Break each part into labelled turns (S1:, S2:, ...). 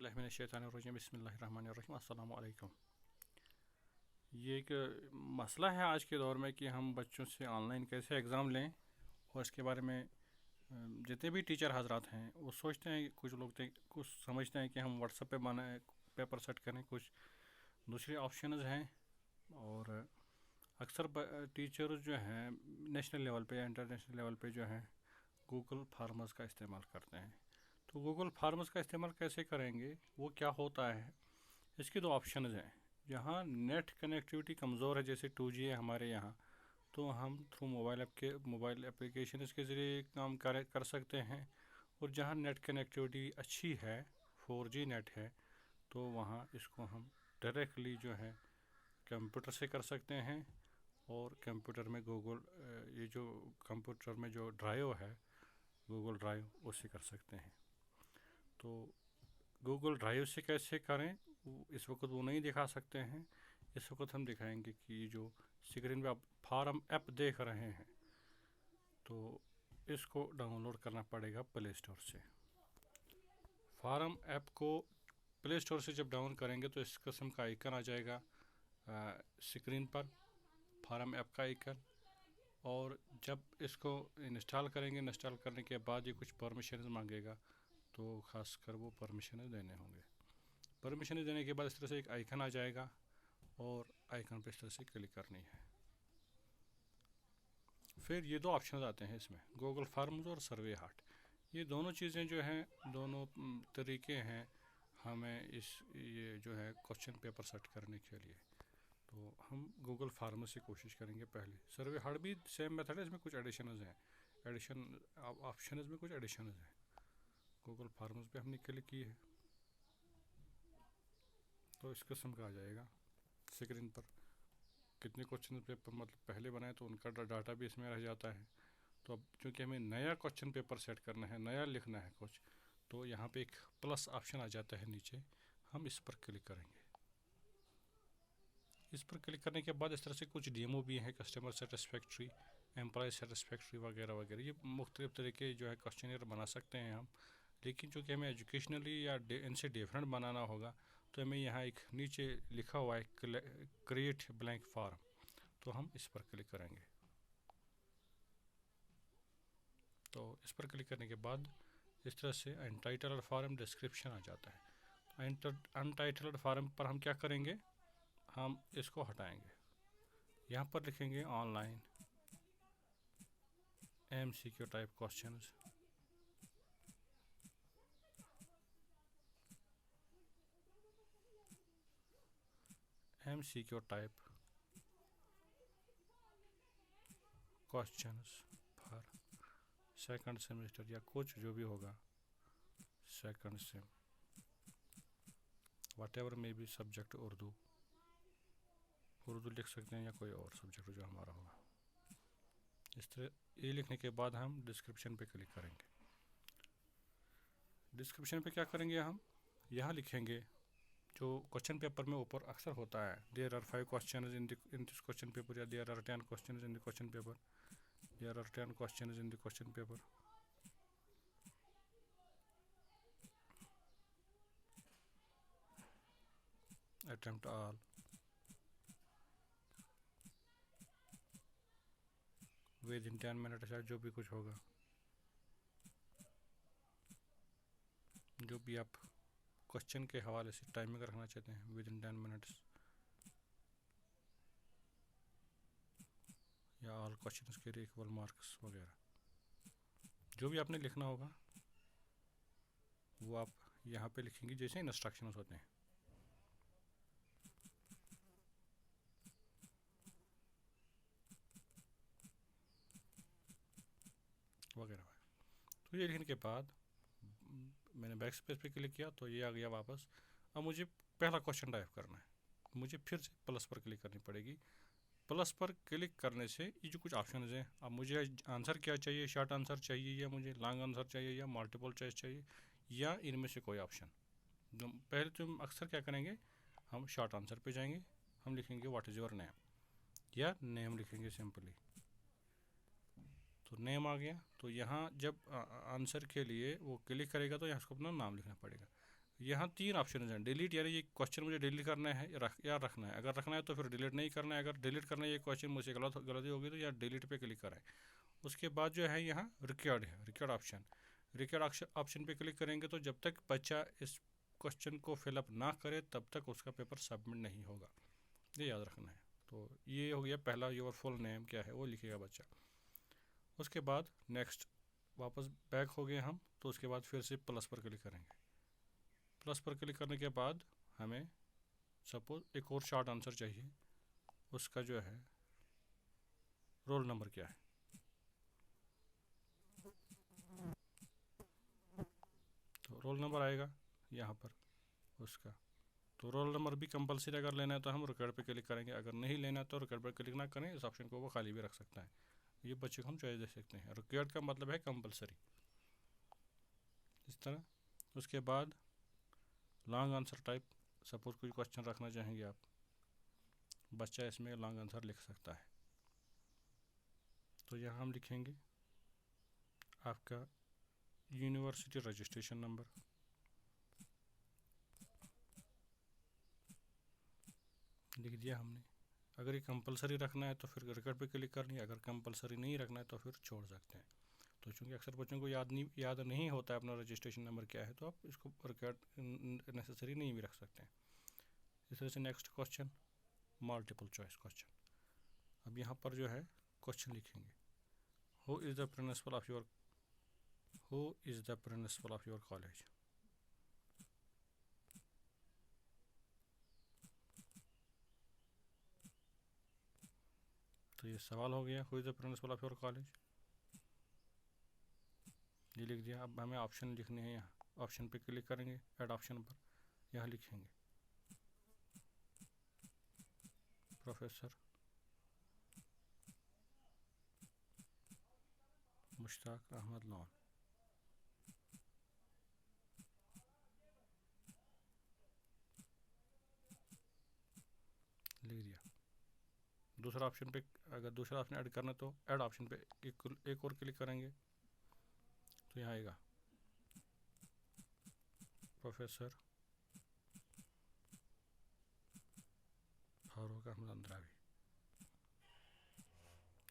S1: औज़ुबिल्लाहिमिनश्शैतानिर्रजीम बिस्मिल्लाहिर्रहमानिर्रहीम अस्सलामु अलैकुम। ये एक मसला है आज के दौर में कि हम बच्चों से ऑनलाइन कैसे एग्ज़ाम लें, और इसके बारे में जितने भी टीचर हजरात हैं वो सोचते हैं, कुछ लोग कुछ समझते हैं कि हम व्हाट्सएप पे बनाए पेपर सेट करें, कुछ दूसरे ऑप्शंस हैं। और अक्सर टीचर्स जो हैं नेशनल लेवल पे या इंटरनेशनल लेवल पे जो हैं गूगल फार्मर्स का इस्तेमाल करते हैं। तो गूगल फार्मर्स का इस्तेमाल कैसे करेंगे, वो क्या होता है? इसके दो ऑप्शंस हैं। जहाँ नेट कनेक्टिविटी कमज़ोर है, जैसे 2G है हमारे यहाँ, तो हम थ्रू मोबाइल एप्लीकेशन के ज़रिए काम कर सकते हैं। और जहाँ नेट कनेक्टिविटी अच्छी है, 4G नेट है, तो वहाँ इसको हम डायरेक्टली जो है कंप्यूटर से कर सकते हैं। और कंप्यूटर में ये जो कंप्यूटर में जो ड्राइव है गूगल ड्राइव, उससे कर सकते हैं। तो गूगल ड्राइव से कैसे करें इस वक्त वो नहीं दिखा सकते हैं। इस वक्त हम दिखाएंगे कि जो स्क्रीन पे आप फार्म ऐप देख रहे हैं, तो इसको डाउनलोड करना पड़ेगा प्ले स्टोर से। फार्म ऐप को प्ले स्टोर से जब डाउन करेंगे तो इस किस्म का आइकन आ जाएगा स्क्रीन पर, फार्म ऐप का आइकन। और जब इसको इंस्टॉल करेंगे, इंस्टॉल करने के बाद ये कुछ परमिशन मांगेगा, तो ख़ासकर वो परमिशन देने होंगे। परमिशन देने के बाद इस तरह से एक आइकन आ जाएगा और आइकन पे इस तरह से क्लिक करनी है। फिर ये दो ऑप्शन आते हैं इसमें, गूगल फार्म्स और सर्वे हार्ट। ये दोनों चीज़ें जो हैं, दोनों तरीके हैं हमें ये जो है क्वेश्चन पेपर सेट करने के लिए। तो हम गूगल फार्म्स से कोशिश करेंगे पहले। सर्वे हार्ट भी सेम मेथड है, इसमें कुछ एडिशनल हैं, ऑप्शन में कुछ एडिशनल हैं। गूगल फार्म्स पे हमने क्लिक की है तो इस किस्म का आ जाएगा स्क्रीन पर। कितने क्वेश्चन पेपर मतलब पहले बनाए तो उनका डाटा भी इसमें रह जाता है। तो अब चूँकि हमें नया क्वेश्चन पेपर सेट करना है, नया लिखना है कुछ, तो यहाँ पे एक प्लस ऑप्शन आ जाता है नीचे, हम इस पर क्लिक करेंगे। इस पर क्लिक करने के बाद इस तरह से कुछ डेमो भी हैं, कस्टमर सेटिस्फैक्ट्री, एम्प्लॉय सेटिस्फैक्ट्री वगैरह वगैरह। ये मुख्तलिफ तरीके जो है क्वेश्चनियर बना सकते हैं हम। लेकिन चूँकि हमें एजुकेशनली या इनसे डिफरेंट बनाना होगा, तो हमें यहाँ एक नीचे लिखा हुआ है क्रिएट ब्लैंक फॉर्म, तो हम इस पर क्लिक करेंगे। तो इस पर क्लिक करने के बाद इस तरह से अनटाइटल्ड फॉर्म डिस्क्रिप्शन आ जाता है। अनटाइटल्ड फॉर्म पर हम क्या करेंगे, हम इसको हटाएंगे। यहाँ पर लिखेंगे online MCQ type questions. MCQ type questions for second semester, या कुछ जो भी होगा second sem, whatever may be subject Urdu लिख सकते हैं, या कोई और सब्जेक्ट जो हमारा होगा। इस तरह ये लिखने के बाद हम डिस्क्रिप्शन पे क्लिक करेंगे। डिस्क्रिप्शन पे क्या करेंगे, हम यहाँ लिखेंगे जो क्वेश्चन पेपर में ऊपर अक्सर होता है, there are 5 question in this question paper, या there are 10 question in the question paper, there are 10 question in the question paper. Attempt all, within 10 minute, या जो भी कुछ होगा, जो भी आप क्वेश्चन के हवाले से टाइमिंग रखना चाहते हैं, विद इन 10 मिनट्स, या ऑल क्वेश्चंस के लिए इक्वल मार्क्स वगैरह। जो भी आपने लिखना होगा वो आप यहाँ पे लिखेंगे, जैसे इंस्ट्रक्शंस होते हैं वगैरह। तो ये लिखने के बाद मैंने बैक स्पेस पे क्लिक किया तो ये आ गया वापस। अब मुझे पहला क्वेश्चन टाइप करना है, मुझे फिर से प्लस पर क्लिक करनी पड़ेगी। प्लस पर क्लिक करने से ये जो कुछ ऑप्शन हैं, अब मुझे आंसर क्या चाहिए, शॉर्ट आंसर चाहिए, या मुझे लॉन्ग आंसर चाहिए, या मल्टीपल चॉइस चाहिए, या इनमें से कोई ऑप्शन। पहले तो हम अक्सर क्या करेंगे, हम शॉर्ट आंसर पे जाएंगे, हम लिखेंगे व्हाट इज़ योर नेम, या नेम लिखेंगे सिंपली। तो नेम आ गया। तो यहाँ जब आंसर के लिए वो क्लिक करेगा तो यहाँ उसको अपना नाम लिखना पड़ेगा। यहाँ 3 ऑप्शन हैं, डिलीट यानी ये क्वेश्चन मुझे डिलीट करना है या रखना है। अगर रखना है तो फिर डिलीट नहीं करना है, अगर डिलीट करना है ये क्वेश्चन मुझसे गलती होगी तो यहाँ डिलीट पे क्लिक करें। उसके बाद जो है यहाँ रिकॉर्ड है, रिकॉर्ड ऑप्शन पे क्लिक करेंगे तो जब तक बच्चा इस क्वेश्चन को फिलअप ना करे तब तक उसका पेपर सबमिट नहीं होगा, ये याद रखना है। तो ये हो गया पहला, योर फुल नेम क्या है वो लिखेगा बच्चा। उसके बाद नेक्स्ट वापस बैक हो गए हम, तो उसके बाद फिर से प्लस पर क्लिक करेंगे। प्लस पर क्लिक करने के बाद हमें सपोज एक और शॉर्ट आंसर चाहिए, उसका जो है रोल नंबर क्या है, तो रोल नंबर आएगा यहाँ पर उसका। तो रोल नंबर भी कंपलसरी अगर लेना है तो हम रिकॉर्ड पे क्लिक करेंगे, अगर नहीं लेना तो रिकॉर्ड पर क्लिक ना करें, इस ऑप्शन को वो खाली भी रख सकता है। ये बच्चे को हम चॉइस दे सकते हैं। रिक्वायर्ड का मतलब है कंपलसरी, इस तरह। उसके बाद लॉन्ग आंसर टाइप, सपोज कोई क्वेश्चन रखना चाहेंगे आप, बच्चा इसमें लॉन्ग आंसर लिख सकता है। तो यहाँ हम लिखेंगे आपका यूनिवर्सिटी रजिस्ट्रेशन नंबर, लिख दिया हमने। अगर ये कंपलसरी रखना है तो फिर रिकॉर्ड पे क्लिक करनी है, अगर कंपलसरी नहीं रखना है तो फिर छोड़ सकते हैं। तो चूँकि अक्सर बच्चों को याद नहीं होता है अपना रजिस्ट्रेशन नंबर क्या है, तो आप इसको रिकॉर्ड नेसेसरी नहीं भी रख सकते हैं। इस तरह से next question multiple choice question. अब यहाँ पर जो है क्वेश्चन लिखेंगे, who is the principle of your college. तो ये सवाल हो गया, who is the principle of your college, ये लिख दिया। अब हमें ऑप्शन लिखने हैं, यहाँ ऑप्शन पे क्लिक करेंगे, ऐड ऑप्शन पर, यहाँ लिखेंगे प्रोफेसर मुश्ताक अहमद लॉन। लिख दिया। दूसरा ऑप्शन पे, अगर दूसरा ऑप्शन ऐड करना तो ऐड ऑप्शन पे एक और क्लिक करेंगे, तो यहाँ आएगा प्रोफेसर फारूक अहमद अंद्रावी।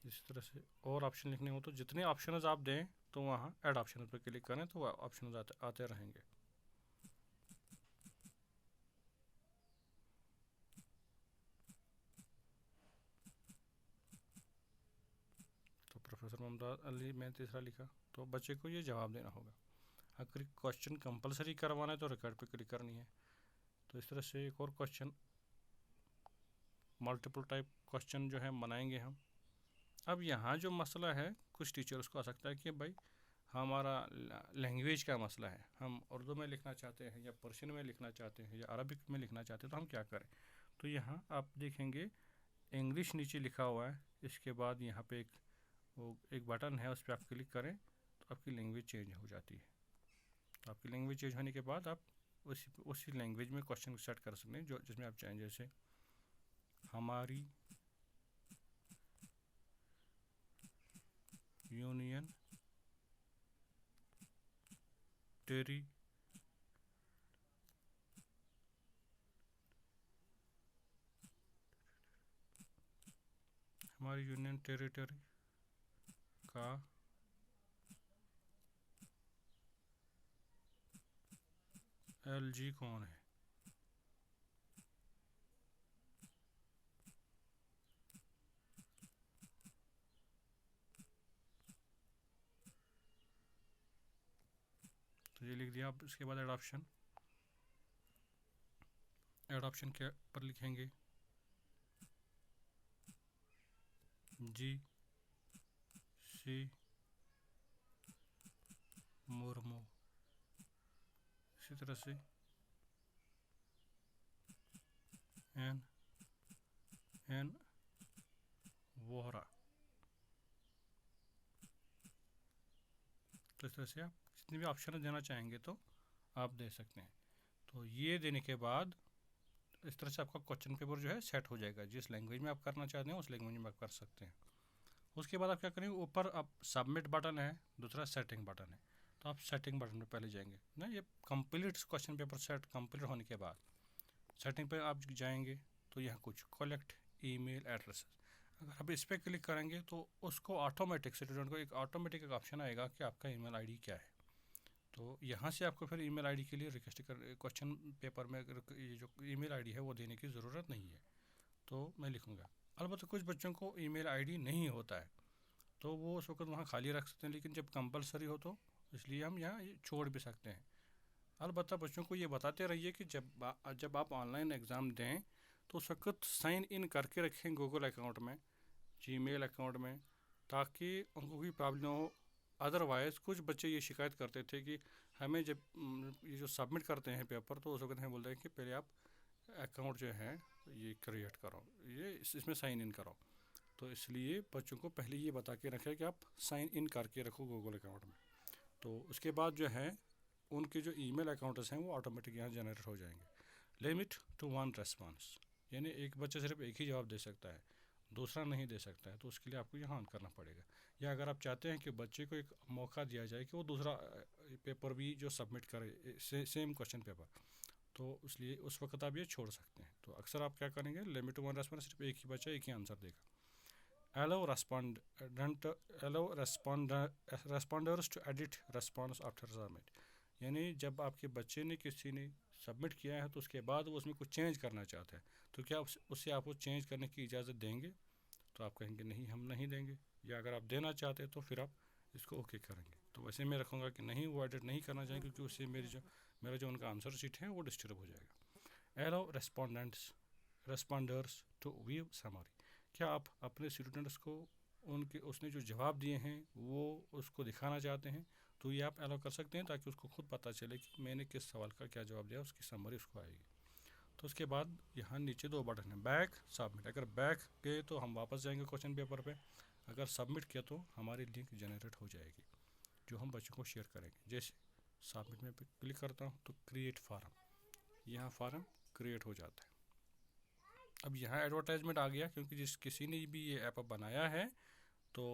S1: इस तरह से और ऑप्शन लिखने हो तो जितने ऑप्शन आप दें तो वहाँ ऐड ऑप्शन पर क्लिक करें तो ऑप्शन आते रहेंगे। तो प्रोफेसर मुमताज़ अली मैंने तीसरा लिखा, तो बच्चे को ये जवाब देना होगा। अगर क्वेश्चन कंपलसरी करवाना है तो रिकॉर्ड पे क्लिक करनी है। तो इस तरह से एक और क्वेश्चन मल्टीपल टाइप क्वेश्चन जो है बनाएंगे हम। अब यहाँ जो मसला है, कुछ टीचर्स को आ सकता है कि भाई हमारा लैंग्वेज का मसला है, हम उर्दू में लिखना चाहते हैं या पर्शियन में लिखना चाहते हैं या अरबिक में लिखना चाहते हैं, तो हम क्या करें। तो यहाँ आप देखेंगे इंग्लिश नीचे लिखा हुआ है, इसके बाद यहाँ पे एक बटन है, उस पर आप क्लिक करें तो आपकी लैंग्वेज चेंज हो जाती है। तो आपकी लैंग्वेज चेंज होने के बाद आप उसी लैंग्वेज में क्वेश्चन सेट कर सकते हैं जो जिसमें आप चाहें। जैसे हमारी यूनियन टेरी हमारी यूनियन टेरिटरी का LG कौन है। तो ये लिख दिया। आप इसके बाद ऐड ऑप्शन के पर लिखेंगे GC मुर्मू। इसी तरह से NN वोहरा। तो इस तरह से आप जितने भी ऑप्शन देना चाहेंगे तो आप दे सकते हैं। तो ये देने के बाद इस तरह से आपका क्वेश्चन पेपर जो है सेट हो जाएगा। जिस लैंग्वेज में आप करना चाहते हैं उस लैंग्वेज में आप कर सकते हैं। उसके बाद आप क्या करेंगे, ऊपर आप सबमिट बटन है, दूसरा सेटिंग बटन है। तो आप सेटिंग बटन पर पहले जाएंगे ना, ये complete question paper set complete होने के बाद सेटिंग पे आप जाएंगे तो यहाँ कुछ कलेक्ट ईमेल एड्रेस, अगर आप इस पर क्लिक करेंगे तो उसको ऑटोमेटिक स्टूडेंट को एक ऑटोमेटिक एक ऑप्शन आएगा कि आपका ईमेल आईडी क्या है। तो यहाँ से आपको फिर ईमेल आईडी के लिए रिक्वेस्ट कर क्वेश्चन पेपर में ये जो ईमेल आईडी है वो देने की ज़रूरत नहीं है, तो मैं लिखूँगा। अलबत्त कुछ बच्चों को ईमेल आईडी नहीं होता है तो वो उस वक्त वहाँ खाली रख सकते हैं, लेकिन जब कंपलसरी हो तो इसलिए हम यहाँ ये छोड़ भी सकते हैं। अलबत्त बच्चों को ये बताते रहिए कि जब आप ऑनलाइन एग्ज़ाम दें तो उस वक्त साइन इन करके रखें गूगल अकाउंट में, जीमेल अकाउंट में, ताकि उनको कोई प्रॉब्लम हो। अदरवाइज़ कुछ बच्चे ये शिकायत करते थे कि हमें जब ये जो सबमिट करते हैं पेपर तो उस वक्त हमें बोलते हैं कि पहले आप अकाउंट जो है ये क्रिएट करो, ये इसमें साइन इन करो। तो इसलिए बच्चों को पहले ये बता के रखें कि आप साइन इन करके रखो गूगल अकाउंट में। तो उसके बाद जो है उनके जो ईमेल अकाउंट्स हैं वो ऑटोमेटिक यहाँ जनरेट हो जाएंगे। लिमिट टू वन रेस्पॉन्स, यानी एक बच्चा सिर्फ एक ही जवाब दे सकता है, दूसरा नहीं दे सकता है, तो उसके लिए आपको यहाँ ऑन करना पड़ेगा। या अगर आप चाहते हैं कि बच्चे को एक मौका दिया जाए कि वो दूसरा पेपर भी जो सबमिट करे सेम क्वेश्चन पेपर, तो इसलिए उस वक्त आप ये छोड़ सकते हैं। तो अक्सर आप क्या करेंगे, लिमिट टू वन रेस्पॉन्स, सिर्फ एक ही बच्चा एक ही आंसर देगा। allow responders to edit response after submit, यानी जब आपके बच्चे ने किसी ने सबमिट किया है तो उसके बाद वो उसमें कुछ चेंज करना चाहता है तो क्या उससे आप वो चेंज करने की इजाज़त देंगे? तो आप कहेंगे नहीं, हम नहीं देंगे। या अगर आप देना चाहते हैं तो फिर आप इसको ओके करेंगे। तो वैसे मैं रखूँगा कि नहीं, वो एडिट नहीं करना चाहेंगे क्योंकि उससे मेरा जो उनका आंसर शीट है वो डिस्टर्ब हो जाएगा। allow responders to view summary, क्या आप अपने स्टूडेंट्स को उसने जो जवाब दिए हैं वो उसको दिखाना चाहते हैं? तो ये आप अलाउ कर सकते हैं ताकि उसको खुद पता चले कि मैंने किस सवाल का क्या जवाब दिया, उसकी समरी उसको आएगी। तो उसके बाद यहाँ नीचे दो बटन है, बैक, सबमिट। अगर बैक गए तो हम वापस जाएंगे क्वेश्चन पेपर पे, अगर सबमिट किया तो हमारी लिंक जनरेट हो जाएगी जो हम बच्चों को शेयर करेंगे। जैसे सबमिट में क्लिक करता हूँ तो क्रिएट फार्म, यहाँ फार्म क्रिएट हो जाता है। अब यहाँ एडवर्टाइजमेंट आ गया क्योंकि किसी ने भी ये ऐप बनाया है तो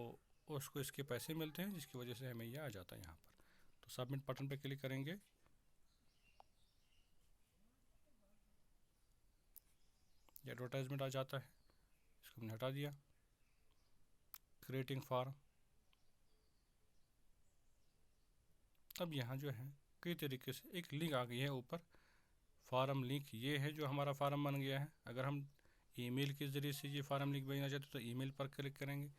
S1: उसको इसके पैसे मिलते हैं, जिसकी वजह से हमें ये आ जाता है यहाँ पर। तो सबमिट बटन पे क्लिक करेंगे, ये एडवर्टाइजमेंट आ जाता है, इसको हमने हटा दिया। क्रिएटिंग फार्म, अब यहाँ जो है कई तरीके से एक लिंक आ गई है ऊपर, फार्म लिंक ये है जो हमारा फार्म बन गया है। अगर हम ईमेल के ज़रिए से ये फार्म लिंक भेजना चाहते हैं तो ईमेल पर क्लिक करेंगे,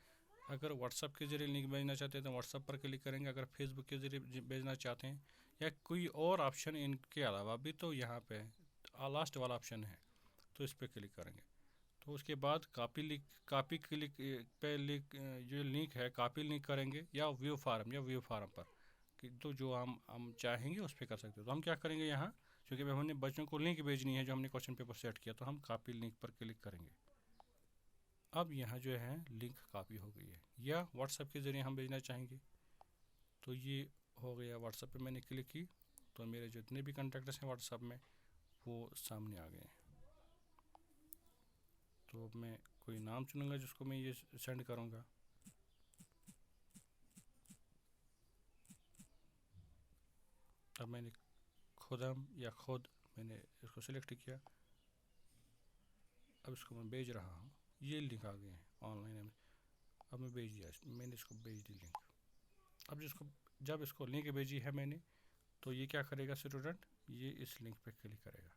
S1: अगर व्हाट्सअप के ज़रिए लिंक भेजना चाहते हैं तो व्हाट्सअप पर क्लिक करेंगे, अगर फेसबुक के ज़रिए भेजना चाहते हैं या कोई और ऑप्शन इनके अलावा भी तो यहाँ पे लास्ट वाला ऑप्शन है तो इस पर क्लिक करेंगे। तो उसके बाद कापी क्लिक पे जो लिंक है कापी लिंक करेंगे या व्यू फार्म पर तो जो हम चाहेंगे उस पर कर सकते हो। तो हम क्या करेंगे यहाँ, क्योंकि हमने बच्चों को लिंक भेजनी है जो हमने क्वेश्चन पेपर सेट किया, तो हम कापी लिंक पर क्लिक करेंगे। अब यहाँ जो है लिंक कापी हो गई है। या व्हाट्सएप के ज़रिए हम भेजना चाहेंगे तो ये हो गया, व्हाट्सएप पे मैंने क्लिक की तो मेरे जितने भी कॉन्टैक्ट्स हैं व्हाट्सएप में वो सामने आ गए हैं। तो अब मैं कोई नाम चुनूँगा जिसको मैं ये सेंड करूँगा। अब मैंने खुद मैंने इसको सिलेक्ट किया, अब इसको मैं भेज रहा हूँ। ये लिंक आ गए हैं ऑनलाइन में, अब मैं भेज दिया, मैंने इसको भेज दी लिंक। अब जब इसको लिंक भेजी है मैंने तो ये क्या करेगा स्टूडेंट, ये इस लिंक पे क्लिक करेगा।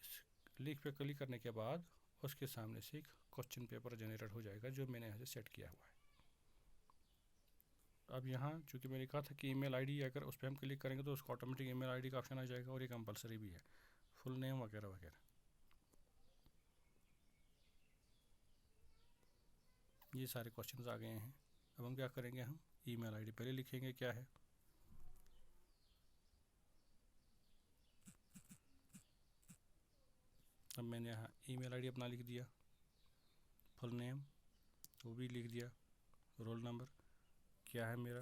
S1: इस लिंक पे क्लिक करने के बाद उसके सामने से एक क्वेश्चन पेपर जनरेट हो जाएगा जो मैंने यहाँ से सेट किया हुआ है। अब यहाँ चूँकि मैंने कहा था कि ईमेल आईडी, अगर उस पर हम क्लिक करेंगे तो उसको ऑटोमेटिक ईमेल आईडी का ऑप्शन आ जाएगा और ये कंपलसरी भी है, फुल नेम वगैरह वगैरह। ये सारे क्वेश्चंस आ गए हैं। अब हम क्या करेंगे, हम ईमेल आईडी पहले लिखेंगे क्या है, अब मैंने यहाँ ईमेल आईडी अपना लिख दिया, फुल नेम वो भी लिख दिया, रोल नंबर क्या है मेरा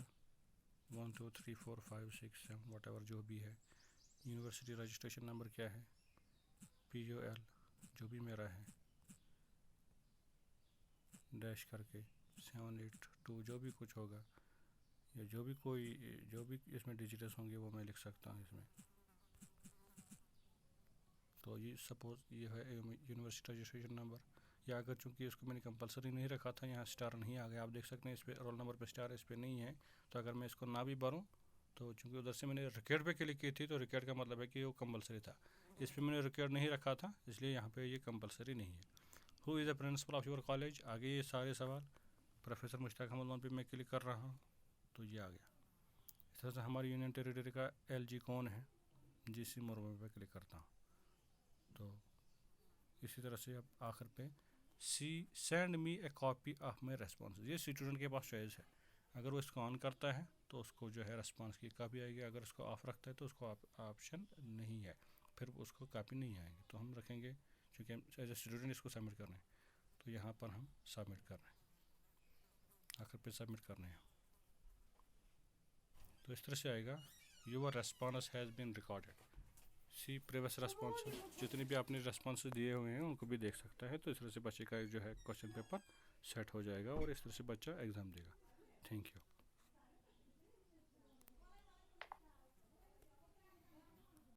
S1: 1 2 3 4 5 6 7 वट एवर जो भी है, यूनिवर्सिटी रजिस्ट्रेशन नंबर क्या है, POL जो भी मेरा है, डैश करके 782 जो भी कुछ होगा, या जो भी इसमें डिजिटल्स होंगे वो मैं लिख सकता हूँ इसमें। तो ये सपोज़ ये है यूनिवर्सिटी रजिस्ट्रेशन नंबर, या अगर चूँकि इसको मैंने कंपलसरी नहीं रखा था, यहाँ स्टार नहीं आ गया, आप देख सकते हैं इस पर रोल नंबर पे स्टार इस पर नहीं है, तो अगर मैं इसको ना भी भरूँ तो चूँकि उधर से मैंने रिकॉर्ड पे क्लिक की थी तो रिकॉर्ड का मतलब है कि वो कंपलसरी था, इस पर मैंने रिकॉर्ड नहीं रखा था इसलिए यहाँ पे ये कंपलसरी नहीं है। Who is the principle of your college, आगे ये सारे सवाल। प्रोफेसर मुश्ताक अहमद लोन पे मैं क्लिक कर रहा हूँ तो ये आ गया। इस तरह से हमारी यूनियन टेरिटरी का LG कौन है, GC मुर्मू पे क्लिक करता हूँ। तो इसी तरह से अब आखिर पे send me A copy of my response, ये स्टूडेंट के पास चॉइस है, अगर वो इसको ऑन करता है तो उसको जो है रेस्पॉन्स की कापी आएगी, अगर उसको ऑफ रखता है तो उसको ऑप्शन नहीं है, फिर उसको कापी नहीं आएगी। तो हम रखेंगे क्योंकि हम एज ए स्टूडेंट इसको सबमिट कर रहे हैं, तो यहाँ पर हम सबमिट कर रहे हैं, आखिर पे सबमिट करने हैं। तो इस तरह से आएगा your response has been recorded, see previous response, जितने भी आपने रेस्पॉन्स दिए हुए हैं उनको भी देख सकता है। तो इस तरह से बच्चे का जो है क्वेश्चन पेपर सेट हो जाएगा और इस तरह से बच्चा एग्ज़ाम देगा। Thank you.